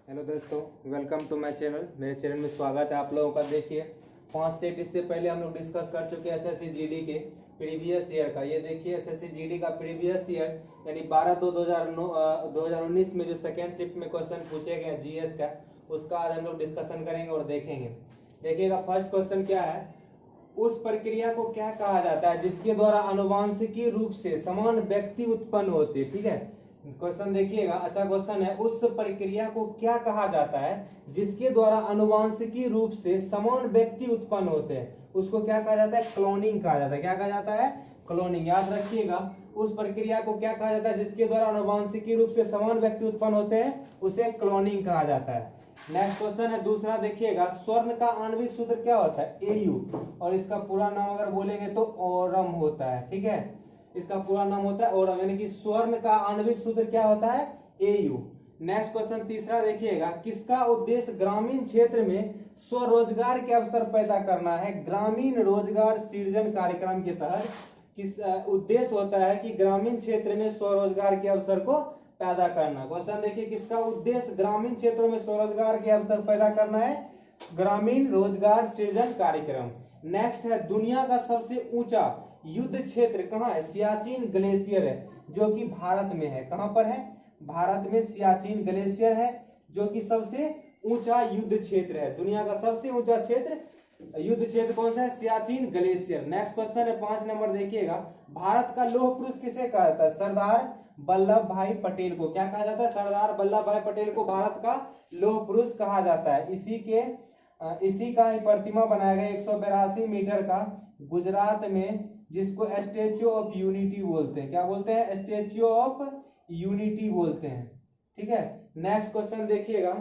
Hello दोस्तों, welcome to my channel. मेरे channel में स्वागत है आप लोगों का। देखिए 5 सेट इससे पहले हम लोग डिस्कस कर चुके हैं एसएससी जीडी के प्रीवियस ईयर का। ये देखिए एसएससी जीडी का प्रीवियस ईयर यानी 12/2/2019 में जो सेकेंड शिफ्ट में क्वेश्चन पूछे गए हैं जीएस का, उसका आज हम लोग डिस्कशन करेंगे और देखेंगे। देखिएगा फर्स्ट क्वेश्चन क्या है, उस प्रक्रिया को क्या कहा जाता है जिसके द्वारा आनुवांशिकी रूप से समान व्यक्ति उत्पन्न होते। ठीक है, क्वेश्चन देखिएगा, अच्छा क्वेश्चन है, उस प्रक्रिया को क्या कहा जाता है जिसके द्वारा आनुवांशिकी रूप से समान व्यक्ति उत्पन्न होते हैं। उसको क्या कहा जाता है? क्लोनिंग कहा जाता है। क्या कहा जाता है? क्लोनिंग। याद रखिएगा, उस प्रक्रिया को क्या कहा जाता है जिसके द्वारा आनुवांशिकी रूप से समान व्यक्ति उत्पन्न होते हैं, उसे क्लोनिंग कहा जाता है। नेक्स्ट क्वेश्चन है दूसरा, देखिएगा, स्वर्ण का आणविक सूत्र क्या होता है? एयू, और इसका पूरा नाम अगर बोलेंगे तो ओरम होता है। ठीक है, इसका पूरा नाम होता है ओरम, यानी कि स्वर्ण का आणविक सूत्र क्या होता है? एयू। नेक्स्ट क्वेश्चन तीसरा देखिएगा, किसका उद्देश्य ग्रामीण क्षेत्र में स्वरोजगार के अवसर पैदा करना है? ग्रामीण रोजगार सृजन कार्यक्रम के तहत किस उद्देश्य होता है कि ग्रामीण क्षेत्र में स्वरोजगार के अवसर को पैदा करना। क्वेश्चन देखिए, किसका उद्देश्य ग्रामीण क्षेत्रों में स्वरोजगार के अवसर पैदा करना है? ग्रामीण रोजगार सृजन कार्यक्रम। नेक्स्ट है, दुनिया का सबसे ऊंचा युद्ध क्षेत्र कहाँ है? सियाचिन ग्लेशियर है, जो कि भारत में है। कहां पर है? भारत में सियाचिन ग्लेशियर है, जो कि सबसे ऊंचा युद्ध क्षेत्र है। दुनिया का सबसे ऊंचा क्षेत्र युद्ध क्षेत्र कौन सा है? सियाचिन ग्लेशियर। नेक्स्ट क्वेश्चन है 5 नंबर, देखिएगा, भारत का लौह पुरुष किसे कहा जाता है? सरदार वल्लभ भाई पटेल को। क्या कहा जाता है? सरदार वल्लभ भाई पटेल को भारत का लौह पुरुष कहा जाता है। इसी का ही प्रतिमा बनाया गया 182 मीटर का गुजरात में, जिसको स्टैच्यू ऑफ यूनिटी बोलते हैं। क्या बोलते हैं? स्टैच्यू ऑफ यूनिटी बोलते हैं। ठीक है, नेक्स्ट क्वेश्चन देखिएगा,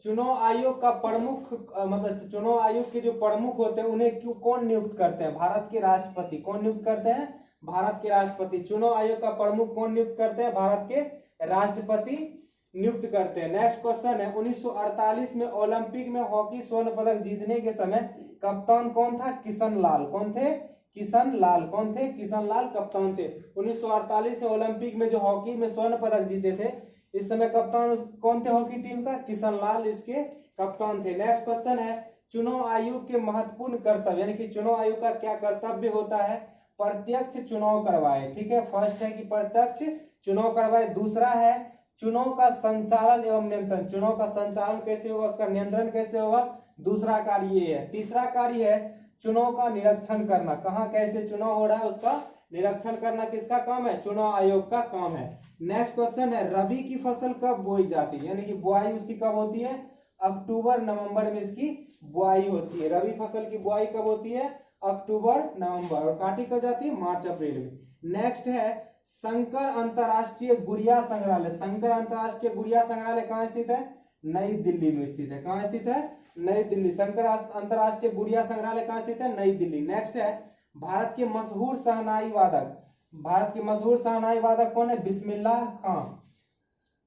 चुनाव आयोग का प्रमुख मतलब चुनाव आयोग के जो प्रमुख होते हैं उन्हें क्यों कौन नियुक्त करते हैं? भारत के राष्ट्रपति। कौन नियुक्त करते हैं? भारत के राष्ट्रपति। चुनाव आयोग का प्रमुख कौन नियुक्त करते हैं? भारत के राष्ट्रपति नियुक्त करते हैं। नेक्स्ट क्वेश्चन है, 1948 में ओलंपिक में हॉकी स्वर्ण पदक जीतने के समय कप्तान कौन था? किशन लाल। कौन थे? किशन लाल। कौन थे? किशन लाल कप्तान थे। 1948 में ओलंपिक में जो हॉकी में स्वर्ण पदक जीते थे, इस समय कप्तान कौन थे हॉकी टीम का? किशन लाल इसके कप्तान थे। नेक्स्ट क्वेश्चन है, चुनाव आयोग के महत्वपूर्ण कर्तव्य, यानी कि चुनाव आयोग का क्या कर्तव्य होता है? प्रत्यक्ष चुनाव करवाए। ठीक है, फर्स्ट है कि प्रत्यक्ष चुनाव करवाए। दूसरा है चुनाव का संचालन एवं नियंत्रण। चुनाव का संचालन कैसे होगा, उसका नियंत्रण कैसे होगा? दूसरा कार्य ये है। तीसरा कार्य है चुनाव का निरीक्षण करना। कहाँ कैसे चुनाव हो रहा है उसका निरीक्षण करना किसका काम है? चुनाव आयोग का काम है। नेक्स्ट क्वेश्चन है, रबी की फसल कब बोई जाती है? यानी कि बुआई उसकी कब होती है? अक्टूबर नवंबर में इसकी बुआई होती है। रबी फसल की बुआई कब होती है? अक्टूबर नवंबर। और काटी कब जाती है? मार्च अप्रैल में। नेक्स्ट है, शंकर अंतरराष्ट्रीय गुड़िया संग्रहालय। शंकर अंतरराष्ट्रीय गुड़िया संग्रहालय कहाँ स्थित है? नई दिल्ली में स्थित है। कहाँ स्थित है? नई दिल्ली। शंकर अंतरराष्ट्रीय गुड़िया संग्रहालय कहाँ स्थित है? नई दिल्ली। नेक्स्ट है, भारत के मशहूर शहनाई वादक। भारत के मशहूर शहनाई वादक कौन है? बिस्मिल्लाह खां।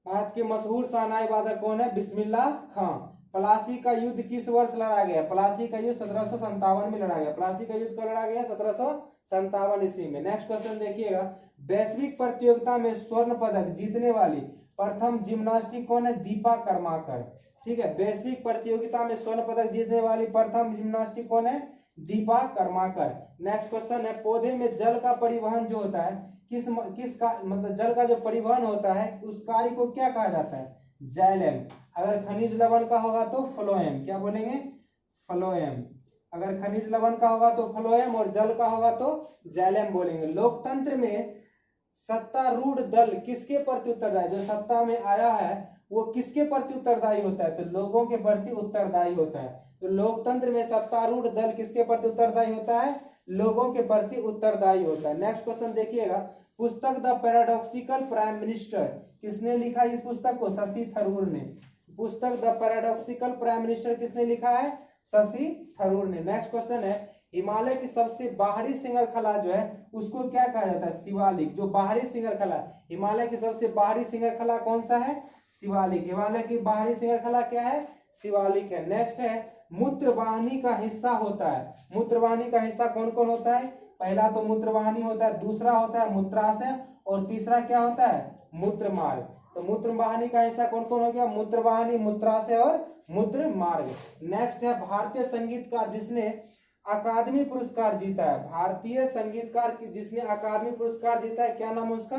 भारत के मशहूर शहनाई वादक कौन है? बिस्मिल्लाह खां। प्लासी का युद्ध किस वर्ष लड़ा गया? प्लासी का युद्ध 1757 में लड़ा गया। प्लासी का युद्ध कब लड़ा गया? 1757 ईस्वी में। नेक्स्ट क्वेश्चन देखिएगा, वैश्विक प्रतियोगिता में स्वर्ण पदक जीतने वाली प्रथम जिम्नास्टिक कौन है? दीपा कर्माकर। ठीक है, वैश्विक प्रतियोगिता में स्वर्ण पदक जीतने वाली प्रथम जिम्नास्टिक कौन है? दीपा कर्माकर। नेक्स्ट क्वेश्चन है, पौधे में जल का परिवहन जो होता है किस का मतलब जल का जो परिवहन होता है उस कार्य को क्या कहा जाता है? जाइलेम। अगर खनिज लवण का होगा तो फ्लोएम। क्या बोलेंगे? फ्लोएम। अगर खनिज लवण का होगा तो फ्लोएम और जल का होगा तो जाइलेम बोलेंगे। लोकतंत्र में सत्तारूढ़ दल किसके प्रति उत्तरदायी? जो सत्ता में आया है वो किसके प्रति उत्तरदायी होता है? तो लोगों के प्रति उत्तरदायी होता है। तो लोकतंत्र में सत्तारूढ़ दल किसके प्रति उत्तरदायी होता है? लोगों के प्रति उत्तरदायी होता है। नेक्स्ट क्वेश्चन देखिएगा, पुस्तक द पैराडॉक्सिकल प्राइम मिनिस्टर किसने लिखा? इस पुस्तक को शशि थरूर ने। पुस्तक द पैराडॉक्सिकल प्राइम मिनिस्टर किसने लिखा है? शशि थरूर ने। नेक्स्ट क्वेश्चन है, हिमालय की सबसे बाहरी श्रृंखला जो है उसको क्या कहा जाता है? शिवालिक। जो बाहरी श्रृंखला, हिमालय की सबसे बाहरी श्रृंखला कौन सा है? शिवालिक। हिमालय की बाहरी श्रृंखला क्या है? शिवालिक है। नेक्स्ट है, मूत्रवाहिनी का हिस्सा होता है। मूत्रवाहिनी का हिस्सा कौन कौन होता है? पहला तो मूत्रवाहिनी होता है, दूसरा होता है मूत्राशय और तीसरा क्या होता है? मूत्र मार्ग। तो मूत्र वाहिनी का हिस्सा कौन कौन हो गया? मूत्र वाहिनी, मूत्राशय और मूत्र मार्ग। नेक्स्ट है भारतीय संगीतकार जिसने अकादमी पुरस्कार जीता है। भारतीय संगीतकार जिसने अकादमी पुरस्कार जीता है, क्या नाम है उसका?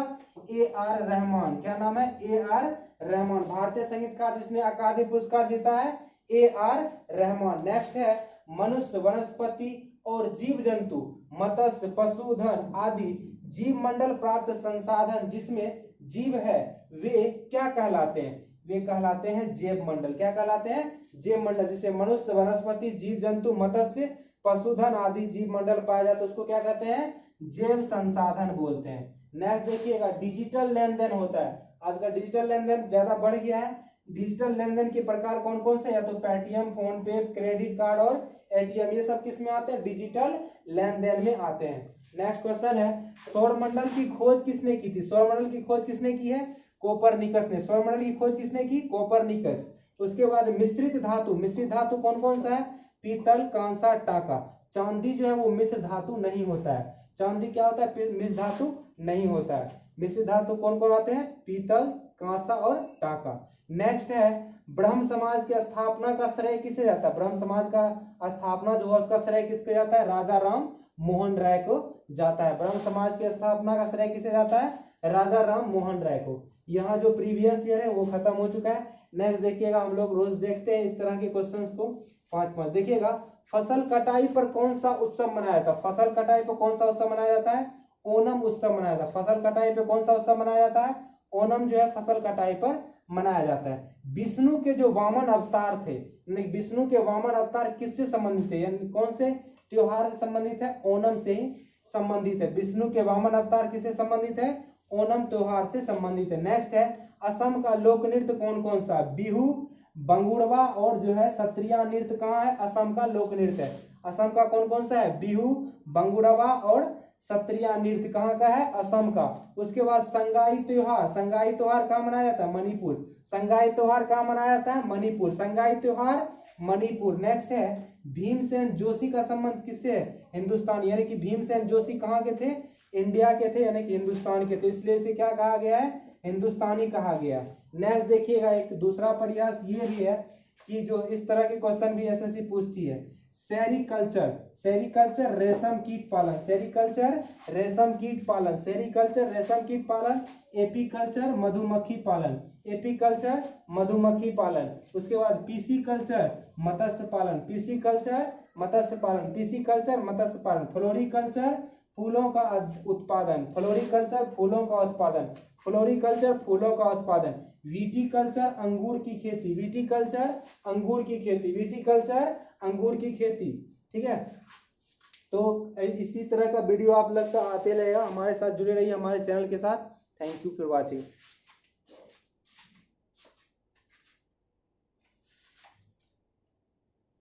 A.R. रहमान। क्या नाम है? A.R. रहमान। भारतीय संगीतकार जिसने अकादमी पुरस्कार जीता है, A.R. रहमान। नेक्स्ट है मनुष्य, वनस्पति और जीव जंतु, मत्स्य, पशुधन आदि जीव मंडल प्राप्त संसाधन जिसमें जीव है वे क्या कहलाते हैं? वे कहलाते हैं जैव मंडल। क्या कहलाते हैं? जैव मंडल। जिसे मनुष्य, वनस्पति, जीव जंतु, मत्स्य, पशुधन आदि जीव मंडल पाया जाता है उसको क्या कहते हैं? जैव संसाधन बोलते हैं। नेक्स्ट देखिएगा डिजिटल लेन देन होता है। आजकल डिजिटल लेन देन ज्यादा बढ़ गया है। डिजिटल लेन देन के प्रकार कौन कौन से? या तो पेटीएम, फोन पे, क्रेडिट कार्ड और एटीएम, ये सब किस में आते हैं? डिजिटल लेन देन में आते हैं। नेक्स्ट क्वेश्चन है सौरमंडल की खोज किसने की थी? सौरमंडल की खोज किसने की है? कोपरनिकस ने। सौरमंडल की खोज किसने की? कोपरनिकस। उसके बाद मिश्रित धातु, मिश्रित धातु कौन कौन सा है? पीतल, कांसा, टाका। चांदी जो है वो मिश्र धातु नहीं होता है। चांदी क्या होता है? मिश्र धातु नहीं होता है। मिश्र धातु कौन कौन आते हैं? पीतल, कांसा और टाका। नेक्स्ट है ब्रह्म समाज की स्थापना का श्रेय किसे जाता है? ब्रह्म समाज का स्थापना जो है उसका श्रेय किसके जाता है? राजा राम मोहन राय को जाता है। ब्रह्म समाज की स्थापना का श्रेय किसे जाता है? राजा राम मोहन राय को। यहाँ जो प्रीवियस ईयर है वो खत्म हो चुका है। नेक्स्ट देखिएगा, हम लोग रोज देखते हैं इस तरह के क्वेश्चंस को। 5 देखिएगा, फसल कटाई पर कौन सा उत्सव मनाया जाता है? फसल कटाई पर कौन सा उत्सव मनाया जाता है? ओणम उत्सव मनाया जाता है। फसल कटाई पर कौन सा उत्सव मनाया जाता है? ओणम जो है फसल कटाई पर मनाया जाता है। विष्णु के जो वामन अवतार थे, विष्णु के वामन अवतार किससे संबंधित है? यानी कौन से त्योहार से संबंधित है? ओणम से ही संबंधित है। विष्णु के वामन अवतार किससे संबंधित है? ओणम त्योहार से संबंधित है। नेक्स्ट है असम का लोक नृत्य कौन कौन सा? बिहू, बंगुड़वा और जो है सत्रिया नृत्य कहाँ है? असम का लोक नृत्य है। असम का कौन कौन सा है? बिहू, बंगुड़वा और सत्रिया नृत्य कहाँ का है? असम का। उसके बाद संगाई त्योहार, संगाई त्योहार कहाँ मनाया जाता है? मणिपुर। संगाई त्योहार कहाँ मनाया जाता है? मणिपुर। संगाई त्योहार मणिपुर। नेक्स्ट है भीमसेन जोशी का संबंध किससे है? हिंदुस्तान। यानी कि भीमसेन जोशी कहाँ के थे? इंडिया के थे, यानी कि हिंदुस्तान के थे, इसलिए इसे क्या कहा गया है? हिंदुस्तानी कहा गया। नेक्स्ट देखिएगा, एक दूसरा प्रयास ये भी है कि जो इस तरह के क्वेश्चन भी एसएससी पूछती है। सेरिकल्चर, सेरिकल्चर रेशम कीट पालन, सेरिकल्चर रेशम कीट पालन, सेरिकल्चर रेशम कीट पालन, एपीकल्चर मधुमक्खी पालन, एपीकल्चर मधुमक्खी पालन। उसके बाद पीसीकल्चर मत्स्य पालन, पीसीकल्चर मत्स्य पालन, पीसीकल्चर मत्स्य पालन। फ्लोरिकल्चर फूलों का उत्पादन, फ्लोरिकल्चर फूलों का उत्पादन, फ्लोरिकल्चर फूलों का उत्पादन। विटीकल्चर अंगूर की खेती, विटीकल्चर अंगूर की खेती, विटीकल्चर अंगूर की खेती। ठीक है, तो इसी तरह का वीडियो आप लोग का आते रहेगा। हमारे साथ जुड़े रहिए हमारे चैनल के साथ। Thank you for watching.